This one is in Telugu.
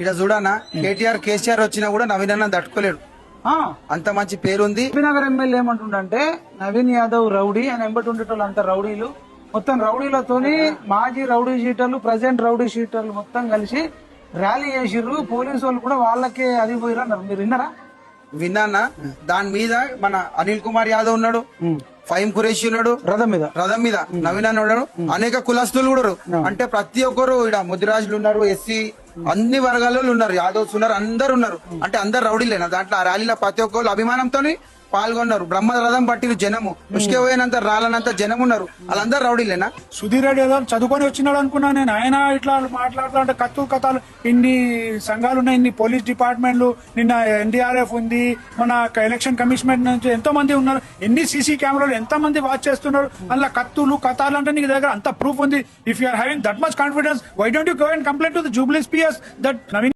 ఇట చూడనా కేటీఆర్ కేసీఆర్ వచ్చినా కూడా నవీన్ అన్న తట్టుకోలేడు. అంత మంచి పేరుంది. నగర్ ఎమ్మెల్యే ఏమంటుండంటే నవీన్ యాదవ్ రౌడీ అని ఎంబటి ఉండేటోళ్ళు అంత రౌడీలు, మొత్తం రౌడీలతోని మాజీ రౌడీ షీటర్లు, ప్రజెంట్ రౌడీ షీటర్లు మొత్తం కలిసి ర్యాలీ చేసిర్రు. పోలీసు వాళ్ళు కూడా వాళ్ళకే అది పోయిర్రు అన్నారు. మీరు విన్నారా? విన్నానా? దాని మీద మన అనిల్ కుమార్ యాదవ్ ఉన్నాడు, ఫైమ్ ఖురేషి ఉన్నాడు, రథం మీద నవీన్ అన్న ఉన్నాడు, అనేక కులస్తులు కూడా ఉన్నారు. అంటే ప్రతి ఒక్కరు ఇక్కడ ముదిరాజులు ఉన్నారు, ఎస్సీ అన్ని వర్గాలలో ఉన్నారు, యాదవ్స్ ఉన్నారు, అందరు ఉన్నారు. అంటే అందరు రౌడీలేనా? దాంట్లో ఆ ర్యాలీలో ప్రతి ఒక్కరు అభిమానంతో పాల్గొన్నారు. బ్రహ్మ రథం పట్టిన జనము, ఉష్కే పోయినంత రాలనంత జనం ఉన్నారు. వాళ్ళందరూ రౌడీలేనా? సుధీర్ రెడ్డి ఏదో చదువుకొని వచ్చినాడు అనుకున్నా నేను. ఆయన ఇట్లా మాట్లాడుతూ అంటే కథలు ఇన్ని సంఘాలు ఉన్నాయి, ఇన్ని పోలీస్ డిపార్ట్మెంట్లు, నిన్న ఎన్డీఆర్ఎఫ్ ఉంది, మన ఎలక్షన్ కమిషన్ నుంచి ఎంతో మంది ఉన్నారు, ఎన్ని సీసీ కెమెరాలు ఎంత మంది వాచ్ చేస్తున్నారు, అందులో కథలు అంటే నీకు దగ్గర అంత ప్రూఫ్ ఉంది. If you are having that much confidence, why don't you go and complaint to the Jubilee Hills PS that Naveen